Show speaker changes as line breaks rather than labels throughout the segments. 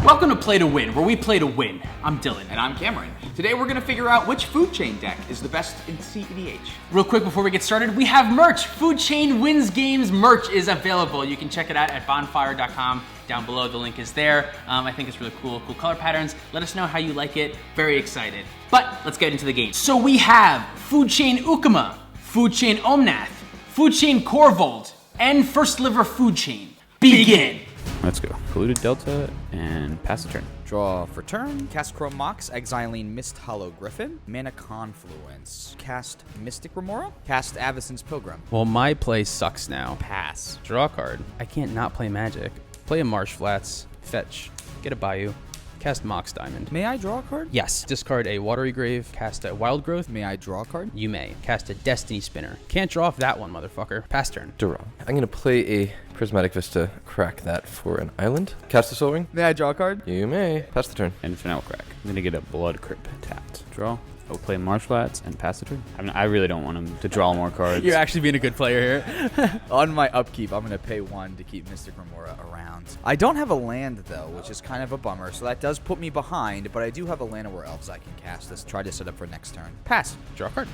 Welcome to Play to Win, where we play to win. I'm Dylan.
And I'm Cameron. Today we're gonna figure out which food chain deck is the best in cEDH.
Real quick before we get started, we have merch. Food Chain Wins Games merch is available. You can check it out at bonfire.com. Down below, the link is there. I think it's really cool color patterns. Let us know how you like it. Very excited. But let's get into the game. So we have Food Chain Ukkima, Food Chain Omnath, Food Chain Korvold, and First Sliver Food Chain. Begin!
Let's go. Polluted Delta and pass the turn.
Draw for turn, cast Chrome Mox, exiling Mist Hollow Griffin, Mana Confluence, cast Mystic Remora, cast Avacyn's Pilgrim.
Well, my play sucks now.
Pass.
Draw a card. I can't not play Magic. Play a Marsh Flats. Fetch. Get a Bayou. Cast Mox Diamond.
May I draw a card?
Yes. Discard a Watery Grave. Cast a Wild Growth.
May I draw a card?
You may. Cast a Destiny Spinner. Can't draw off that one, motherfucker. Pass turn.
Draw. I'm going to play a Prismatic Vista, crack that for an island. Cast a Soul Ring.
May I draw a card?
You may. Pass the turn.
And Finale Crack. I'm gonna get a Blood Crypt tapped. Draw. I'll play Marsh Flats and pass the turn. I really don't want him to draw more cards.
You're actually being a good player here.
On my upkeep, I'm going to pay 1 to keep Mystic Remora around. I don't have a land, though, which is kind of a bummer, so that does put me behind, but I do have a land where else I can cast this. Try to set up for next turn. Pass.
Draw a card.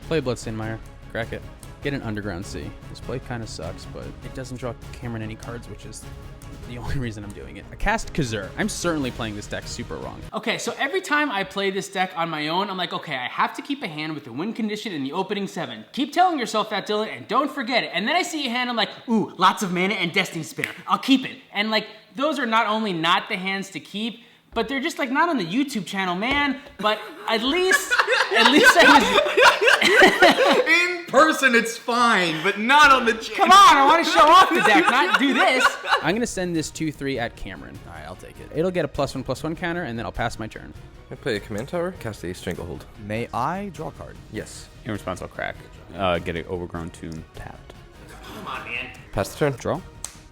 Play Bloodstained Mire. Crack it. Get an Underground Sea. This play kind of sucks, but it doesn't draw Cameron any cards, which is the only reason I'm doing it. I cast Kazur. I'm certainly playing this deck super wrong.
Okay, so every time I play this deck on my own, I'm like, okay, I have to keep a hand with the win condition in the opening 7. Keep telling yourself that, Dylan, and don't forget it. And then I see a hand, I'm like, ooh, lots of mana and Destiny Spinner. I'll keep it. And like, those are not only not the hands to keep, but they're just like not on the YouTube channel, man. But at least I was...
In person, it's fine, but not on the channel.
Come on, I want to show off the deck, not do this.
I'm gonna send this 2/3 at Cameron.
All right, I'll take it.
It'll get a +1/+1 counter, and then I'll pass my turn.
I play a Command Tower. Cast a Stranglehold.
May I draw a card?
Yes.
In response, I'll crack. Get an Overgrown Tomb tapped.
Come on, man.
Pass the turn.
Draw.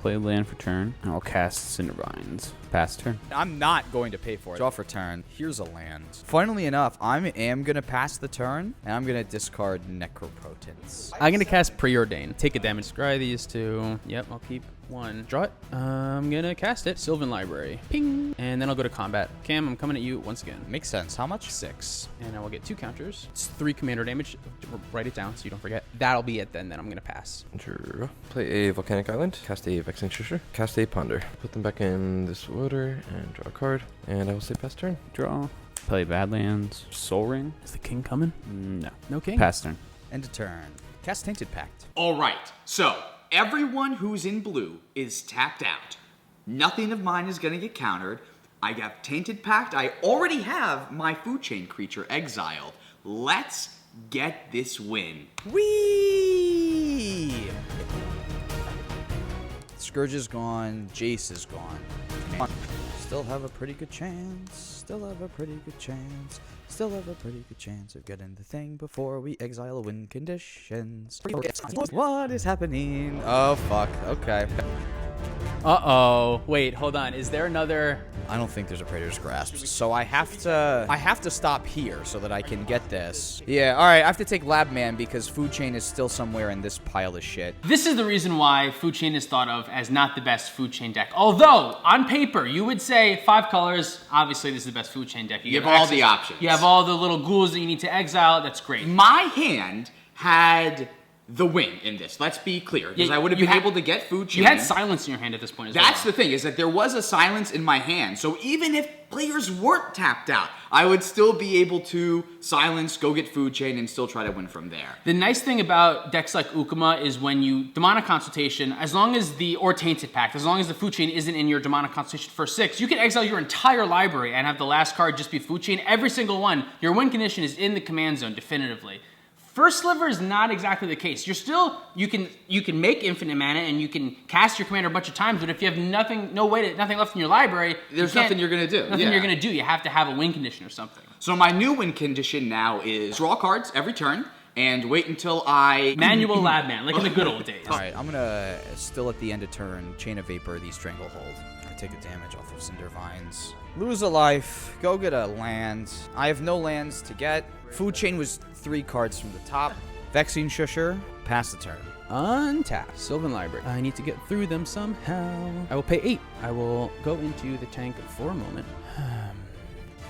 Play land for turn. And I'll cast Cindervines. Pass turn.
I'm not going to pay for it. Draw for turn. Here's a land. Funnily enough, I am going to pass the turn, and I'm going to discard Necropotence.
I'm gonna cast Preordain. Take a damage. Scry these two. Yep, I'll keep 1. Draw it. I'm gonna cast it. Sylvan Library. Ping. And then I'll go to combat. Cam, I'm coming at you once again.
Makes sense. How much?
6. And I will get 2 counters. It's 3 commander damage. Write it down so you don't forget. That'll be it then. Then I'm gonna pass.
Draw. Play a Volcanic Island. Cast a Vexing Shusher. Cast a Ponder. Put them back in this order and draw a card. And I will say pass turn.
Draw. Play Badlands. Soul Ring. Is the king coming? No. No king? Pass turn.
End of turn. Cast Tainted Pact.
All right, so everyone who's in blue is tapped out. Nothing of mine is going to get countered. I have Tainted Pact. I already have my food chain creature exiled. Let's get this win.
Whee! Scourge is gone. Jace is gone. Still have a pretty good chance. Still have a pretty good chance. Still have a pretty good chance of getting the thing before we exile win conditions. What is happening? Oh, fuck. Okay.
Uh-oh. Wait, hold on. Is there another...
I don't think there's a Praetor's Grasp, so I have to stop here so that I can get this. Yeah, all right, I have to take Labman because Food Chain is still somewhere in this pile of shit.
This is the reason why Food Chain is thought of as not the best Food Chain deck. Although, on paper, you would say 5 colors, obviously this is the best Food Chain deck.
You have all the options.
You have all the little ghouls that you need to exile, that's great.
My hand had the win in this. Let's be clear, because I would have been able to get food chain.
You had silence in your hand at this point as well.
That's the thing, is that there was a silence in my hand. So even if players weren't tapped out, I would still be able to silence, go get food chain, and still try to win from there.
The nice thing about decks like Ukkima is when you Demonic Consultation, as long as or Tainted Pact, as long as the food chain isn't in your Demonic Consultation for 6, you can exile your entire library and have the last card just be food chain. Every single one. Your win condition is in the command zone definitively. First Sliver is not exactly the case. You're still, you can make infinite mana and you can cast your commander a bunch of times, but if you have nothing left in your library,
there's nothing you're gonna do.
Nothing you're gonna do. You have to have a win condition or something.
So my new win condition now is draw cards every turn and wait until I...
Manual Labman, like in the good old days.
All right, I'm gonna, still at the end of turn, Chain of Vapor, the Stranglehold. I take a damage off of Cindervines. Lose a life, go get a land. I have no lands to get. Food Chain was 3 cards from the top. Vexing Shusher, pass the turn.
untap. Sylvan Library. I need to get through them somehow. I will pay 8. I will go into the tank for a moment.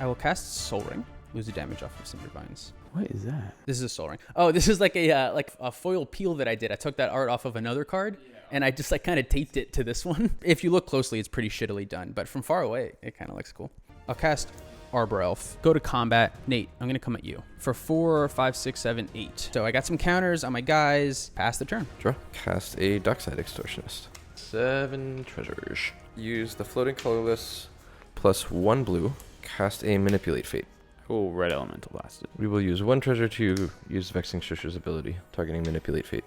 I will cast Soul Ring. Lose the damage off of Cinder Vines.
What is that?
This is a Soul Ring. Oh, this is like a foil peel that I did. I took that art off of another card, and I just like kind of taped it to this one. If you look closely, it's pretty shittily done, but from far away, it kind of looks cool. I'll cast Arbor Elf. Go to combat. Nate, I'm going to come at you for 4, 5, 6, 7, 8. So I got some counters on my guys. Pass the turn.
Draw. Cast a Dockside Extortionist. 7 treasures. Use the floating colorless plus 1 blue. Cast a Manipulate Fate.
Oh, red elemental blasted.
We will use 1 treasure to use Vexing Shusher's ability, targeting Manipulate Fate.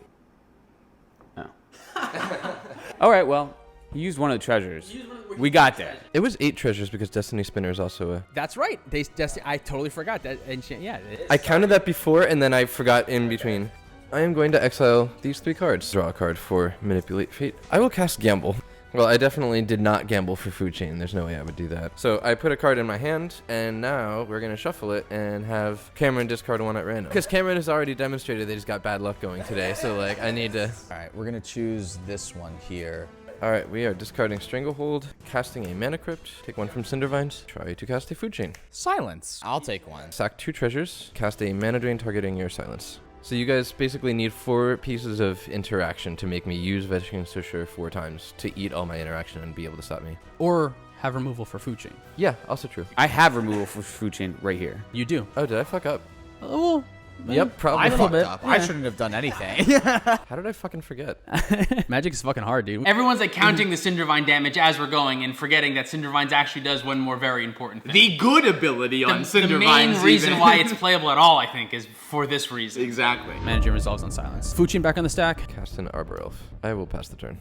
Oh. All right, well, you used one of the treasures. We got there.
It was 8 treasures because Destiny Spinner is also a...
That's right. I totally forgot that. Yeah, it is.
I counted that before and then I forgot in between. I am going to exile these 3 cards. Draw a card for Manipulate Fate. I will cast Gamble. Well, I definitely did not gamble for Food Chain. There's no way I would do that. So I put a card in my hand, and now we're going to shuffle it and have Cameron discard 1 at random. Because Cameron has already demonstrated that he's got bad luck going today, so like I need to...
All right, we're gonna choose this one here.
All right, we are discarding Stranglehold, casting a Mana Crypt, take 1 from Cindervines, try to cast a Food Chain.
Silence. I'll take one.
Sack 2 treasures, cast a Mana Drain targeting your Silence. So you guys basically need 4 pieces of interaction to make me use Vexing Shusher 4 times to eat all my interaction and be able to stop me.
Or have removal for Food Chain.
Yeah, also true.
I have removal for Food Chain right here.
You do.
Oh, did I fuck up?
Oh,
Yep, probably.
I
little
fucked
bit.
up.
Yeah.
I shouldn't have done anything.
How did I fucking forget?
Magic is fucking hard, dude.
Everyone's like counting the Cindervine damage as we're going and forgetting that Cindervines actually does one more very important thing.
The good ability on
The
Cindervines.
main reason
even.
why it's playable at all, I think, is for this reason.
Exactly.
Manager resolves on silence. Food Chain back on the stack.
Cast an Arbor Elf. I will pass the turn.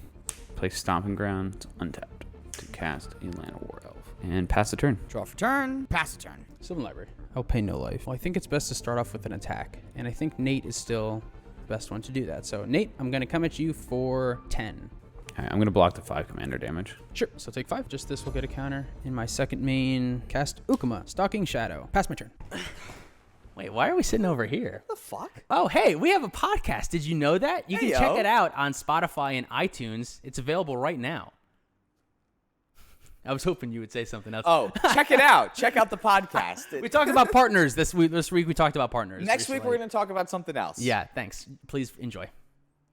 Play Stomping Ground untapped to cast a Land War Elf. And pass the turn.
Draw for turn. Pass the turn.
Sylvan Library. I'll pay no life. Well, I think it's best to start off with an attack. And I think Nate is still the best one to do that. So, Nate, I'm going to come at you for 10.
All right, I'm going to block the 5 commander damage.
Sure. So take 5. Just this will get a counter. In my second main, cast Ukkima, Stalking Shadow. Pass my turn. Wait, why are we sitting over here?
What the fuck?
Oh, hey, we have a podcast. Did you know that? You can
Hey,
check
yo.
it out on Spotify and iTunes. It's available right now. I was hoping you would say something else.
Oh, check it out. Check out the podcast.
We talked about partners this week. This week we talked about partners.
Next week
recently.
we're going to talk about something else.
Yeah, thanks. Please enjoy.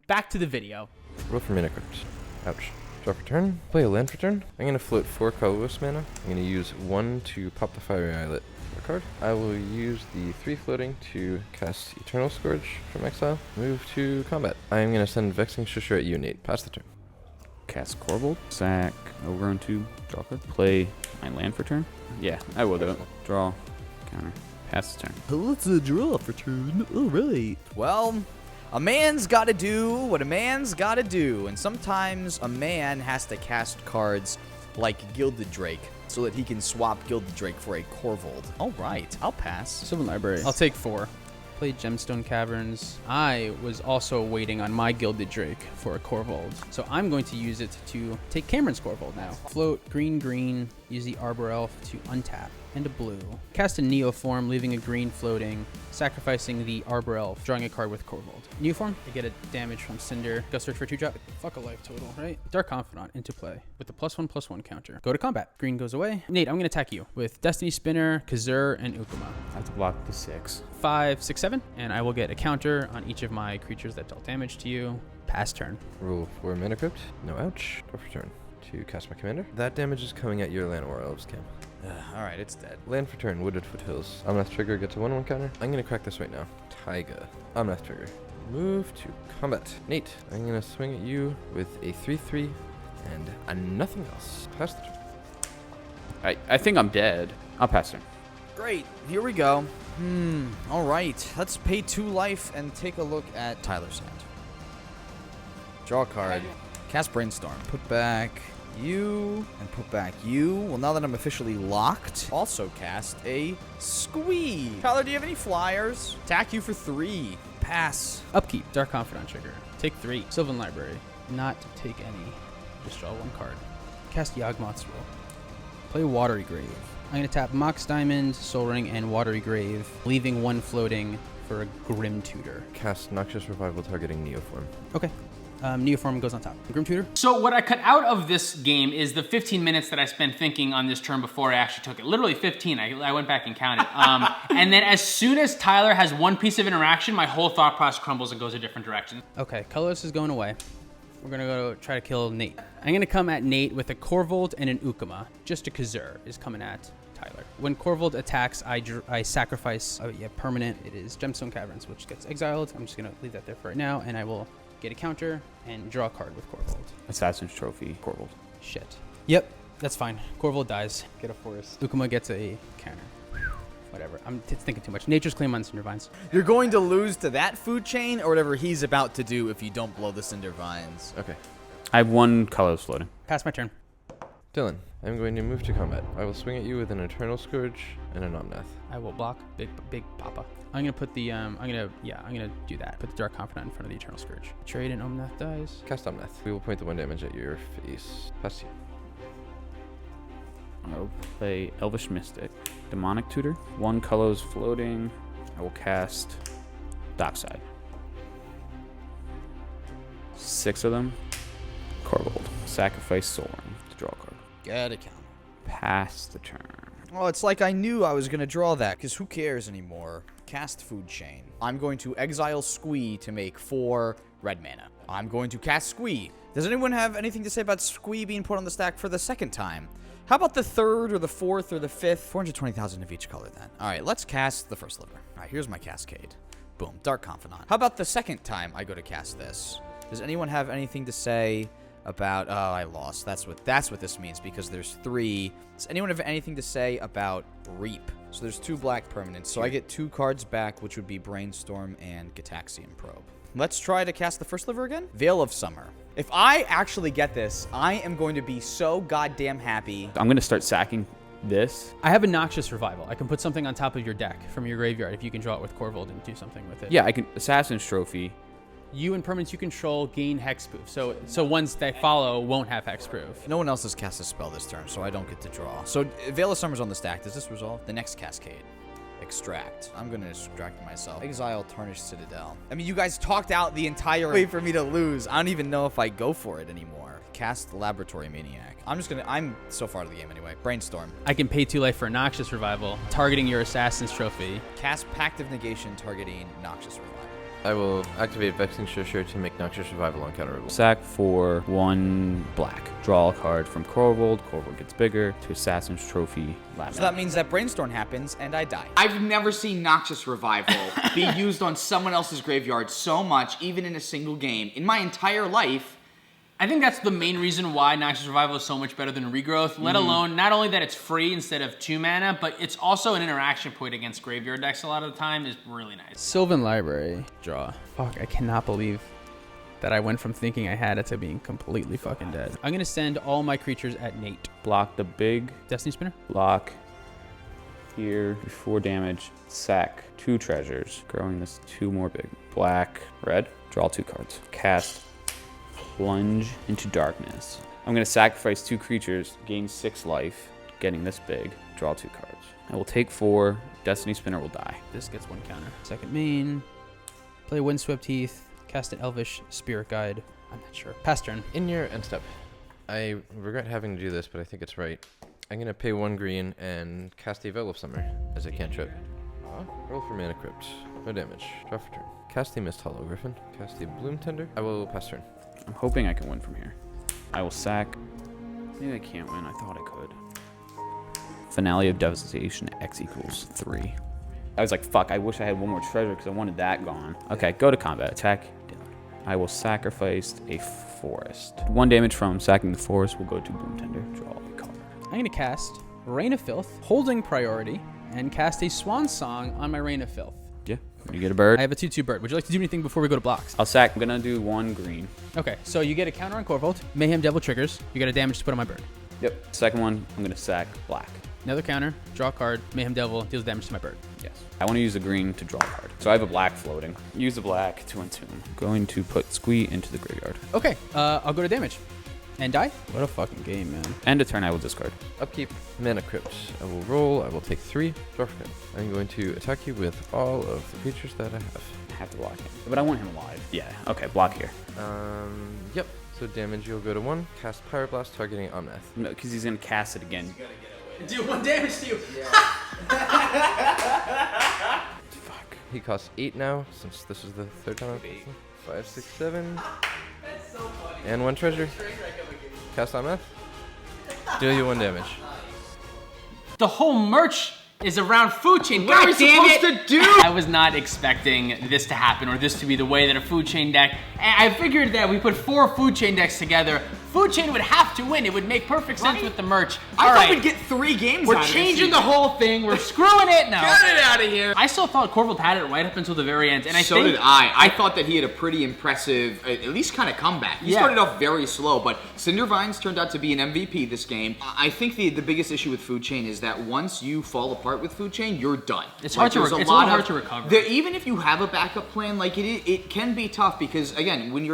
Back to the video.
Roll for Mana Crypt. Ouch. Draw for turn. Play a land for turn. I'm going to float 4 colorless mana. I'm going to use 1 to pop the Fiery Islet card. I will use the 3 floating to cast Eternal Scourge from exile. Move to combat. I am going to send Vexing Shusher at you, Nate. Pass the turn.
Cast Korvold. Sack. Overgrown 2. Draw card. Play my land for turn. Yeah, I will do it. Draw. Counter. Pass the turn.
Let's draw for turn. All right. Well, a man's got to do what a man's got to do. And sometimes a man has to cast cards like Gilded Drake so that he can swap Gilded Drake for a Korvold. All right. I'll pass.
Sylvan Library. I'll take 4. Play Gemstone Caverns. I was also waiting on my Gilded Drake for a Korvold, so I'm going to use it to take Cameron's Korvold now. Float green, use the Arbor Elf to untap, and a blue. Cast a Neoform, leaving a green floating, sacrificing the Arbor Elf, drawing a card with Korvold. Neoform, I get a damage from Cinder. Go search for 2-drop. Fuck a life total, right? Dark Confidant into play with the +1/+1 counter. Go to combat. Green goes away. Nate, I'm going to attack you with Destiny Spinner, Kazur, and Ukkima.
I have to block the 6.
5, 6, 7, and I will get a counter on each of my creatures that dealt damage to you. Pass turn.
Roll for Mana Crypt. No ouch. Draw for turn. To cast my commander. That damage is coming at your land or elves, Cam.
All right, it's dead.
Land for turn, Wooded Foothills. Omnath trigger gets a 1/1 counter. I'm gonna crack this right now. Taiga. Omnath trigger. Move to combat. Nate, I'm gonna swing at you with a 3/3 and a nothing else. Pass the turn.
I think I'm dead. I'll pass turn.
Great. Here we go. All right. Let's pay 2 life and take a look at Tyler's hand. Draw a card. Cast Brainstorm. Put back you and put back you. Well, now that I'm officially locked, also cast a Squee. Tyler, do you have any flyers? Attack you for 3. Pass.
Upkeep. Dark Confidant trigger. Take 3. Sylvan Library. Not take any. Just draw 1 card. Cast Yawgmoth's Will. Play Watery Grave. I'm going to tap Mox Diamond, Soul Ring, and Watery Grave, leaving one floating for a Grim Tutor.
Cast Noxious Revival targeting Neoform.
Okay. Neoform goes on top. Grim Tutor?
So what I cut out of this game is the 15 minutes that I spent thinking on this turn before I actually took it. Literally 15. I went back and counted. And then as soon as Tyler has one piece of interaction, my whole thought process crumbles and goes a different direction.
Okay, colorless is going away. We're going to go try to kill Nate. I'm going to come at Nate with a Korvold and an Ukkima. Just a Kazur is coming at Tyler. When Korvold attacks, I sacrifice a permanent. It is Gemstone Caverns, which gets exiled. I'm just going to leave that there for right now, and I will get a counter and draw a card with Korvold.
Assassin's Trophy, Korvold.
Shit. Yep, that's fine. Korvold dies. Get a forest. Ukkima gets a counter. Whatever. I'm thinking too much. Nature's Claim on Cinder Vines.
You're going to lose to that food chain or whatever he's about to do if you don't blow the Cinder Vines.
Okay.
I have one colorless floating.
Pass my turn.
Dylan, I'm going to move to combat. I will swing at you with an Eternal Scourge and an Omnath.
I will block. Big Papa. I'm gonna put the I'm gonna do that. Put the Dark Confidant in front of the Eternal Scourge. Trade and Omnath dies.
Cast Omnath. We will point the 1 damage at your face. Pass to you.
I'll play Elvish Mystic. Demonic Tutor. 1 colorless floating. I will cast Dockside. 6 of them. Korvold. Sacrifice Soul Ring to draw a card.
Get a counter.
Pass the turn.
Oh, it's like I knew I was going to draw that, because who cares anymore? Cast Food Chain. I'm going to exile Squee to make 4 red mana. I'm going to cast Squee. Does anyone have anything to say about Squee being put on the stack for the 2nd time? How about the 3rd or the 4th or the 5th? 420,000 of each color then. All right, let's cast the first Sliver. All right, here's my Cascade. Boom, Dark Confidant. How about the 2nd time I go to cast this? Does anyone have anything to say about... Oh, I lost. That's what this means, because there's 3. Does anyone have anything to say about Reap? So there's 2 black permanents. So I get 2 cards back, which would be Brainstorm and Gitaxian Probe. Let's try to cast the first Sliver again. Veil of Summer. If I actually get this, I am going to be so goddamn happy.
I'm going to start sacking this.
I have a Noxious Revival. I can put something on top of your deck from your graveyard if you can draw it with Korvold and do something with it.
Yeah, I can Assassin's Trophy.
You and permanents you control gain hexproof. So ones that follow won't have hexproof.
No one else has cast a spell this turn, so I don't get to draw. So Veil of Summer's on the stack. Does this resolve? The next Cascade. Extract. I'm going to extract myself. Exile Tarnished Citadel. I mean, you guys talked out the entire way for me to lose. I don't even know if I go for it anymore. Cast Laboratory Maniac. I'm so far to the game anyway. Brainstorm.
I can pay 2 life for a Noxious Revival, targeting your Assassin's Trophy.
Cast Pact of Negation targeting Noxious Revival.
I will activate Vexing Shusher to make Noxious Revival uncounterable.
Sack for 1 black. Draw a card from Korvold. Korvold gets bigger to Assassin's Trophy.
So that means that Brainstorm happens and I die.
I've never seen Noxious Revival be used on someone else's graveyard so much, even in a single game. In my entire life,
I think that's the main reason why Noxious Revival is so much better than Regrowth, let alone not only that it's free instead of 2 mana, but it's also an interaction point against graveyard decks a lot of the time is really nice.
Sylvan Library. Draw. Fuck, I cannot believe that I went from thinking I had it to being completely fucking dead. I'm going to send all my creatures at Nate.
Block the big.
Destiny Spinner?
Block. Here, 4 damage. Sack 2 treasures. Growing this 2 more big. Black, red. Draw 2 cards. Cast Plunge into Darkness. I'm going to sacrifice 2 creatures, gain 6 life, getting this big, draw 2 cards. I will take 4, Destiny Spinner will die.
This gets 1 counter. Second main, play Windswept Heath, cast an Elvish Spirit Guide. I'm not sure. Pass turn.
In your end step, I regret having to do this, but I think it's right. I'm going to pay 1 green and cast a Veil of Summer as a cantrip. Roll for Mana Crypt. No damage. Draw for turn. Cast a Mist Hollow Griffin. Cast a Bloom Tender. I will pass turn.
I'm hoping I can win from here. I will sack. Maybe I can't win. I thought I could. Finale of Devastation, X equals 3. I was like, fuck, I wish I had 1 more treasure because I wanted that gone. Okay, go to combat. Attack Dylan. I will sacrifice a forest. 1 damage from sacking the forest will go to Bloom Tender. Draw a card.
I'm going to cast Reign of Filth, holding priority, and cast a Swan Song on my Reign of Filth.
Yeah, you get a bird.
I have a 2/2 bird. Would you like to do anything before we go to blocks?
I'll sack. I'm gonna do 1 green.
Okay, so you get a counter on Korvold. Mayhem Devil triggers. You get a damage to put on my bird.
Yep. Second one, I'm gonna sack black.
Another counter, draw a card. Mayhem Devil deals damage to my bird.
Yes. I want to use a green to draw a card. So I have a black floating. Use the black to entomb. Going to put Squee into the graveyard.
Okay, I'll go to damage. And die? What a fucking game, man.
End of turn, I will discard.
Upkeep, Mana Crypt. I will roll. I will take 3. Draw for him. I'm going to attack you with all of the creatures that I have.
I have to block him. But I want him alive. Yeah, okay, block here.
Yep. So damage, you'll go to 1. Cast Pyroblast, targeting Omnath.
No, because he's going to cast it again.
Do 1 damage to you.
Fuck. He costs 8 now, since this is the 3rd time I've cast him. 5, 6, 7.
That's so funny.
And 1 treasure. Cast Omnath. Deal you 1 damage.
The whole merch is around food chain. What are we supposed to do? I was not expecting this to happen or this to be the way that a food chain deck. I figured that we put 4 food chain decks together. Food chain would have to win. It would make perfect sense with the merch.
I thought we'd get 3 games
We're
out of this
changing
season.
the whole thing. We're screwing it now.
Get it out of here.
I still thought Korvold had it right up until the very end. And I
So
think
did I. I thought that he had a pretty impressive, at least kind of comeback. He started off very slow, but Cindervines turned out to be an MVP this game. I think the biggest issue with Food Chain is that once you fall apart with Food Chain, you're done.
It's hard to
there's
it's a little hard to recover.
Even if you have a backup plan, like it can be tough because again, when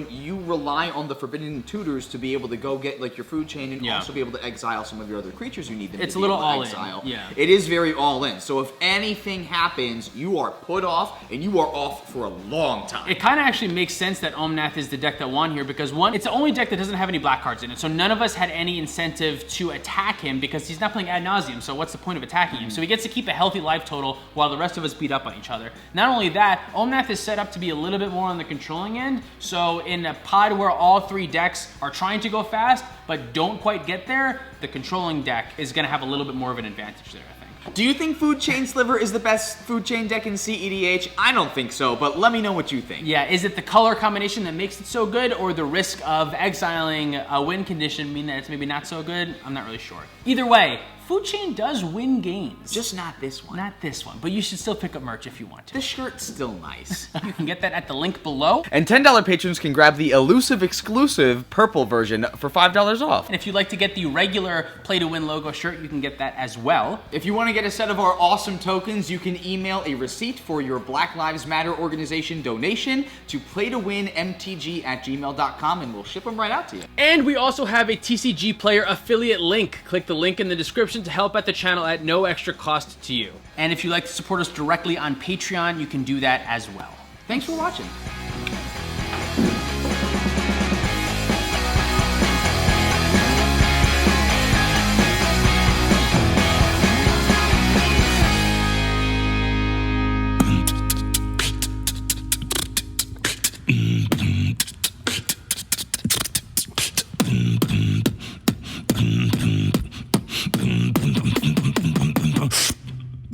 you rely on the Forbidden Tutors to be able to go get like your Food Chain and also be able to exile some of your other creatures, you need them.
It's
to
a
be
little
able to
all in.
exile.
Yeah.
It is very all in. So if anything happens, you are put off and you are off for a long time.
It kind of actually makes sense that Omnath is the deck that won here because one, it's the only deck that doesn't have any black cards in it. So none of us had any incentive to attack him because he's not playing ad nauseum. So what's the point of attacking him? So he gets to keep a healthy life total while the rest of us beat up on each other. Not only that, Omnath is set up to be a little bit more on the controlling end. So in a pod where all 3 decks are trying to go fast but don't quite get there, the controlling deck is going to have a little bit more of an advantage there, I think.
Do you think Food Chain Sliver is the best Food Chain deck in cEDH? I don't think so, but let me know what you think.
Yeah, is it the color combination that makes it so good, or the risk of exiling a win condition mean that it's maybe not so good? I'm not really sure. Either way, Food Chain does win games.
Just not this one.
Not this one, but you should still pick up merch if you want to.
The shirt's still nice.
You can get that at the link below.
And $10 patrons can grab the elusive exclusive purple version for $5 off.
And if you'd like to get the regular Play to Win logo shirt, you can get that as well.
If you want to get a set of our awesome tokens, you can email a receipt for your Black Lives Matter organization donation to playtowinmtg@gmail.com and we'll ship them right out to you.
And we also have a TCG Player affiliate link. Click the link in the description to help out the channel at no extra cost to you. And if you'd like to support us directly on Patreon, you can do that as well.
Thanks for watching.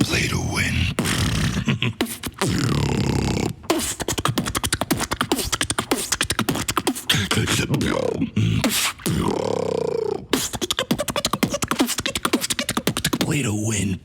Play to win. Play to win.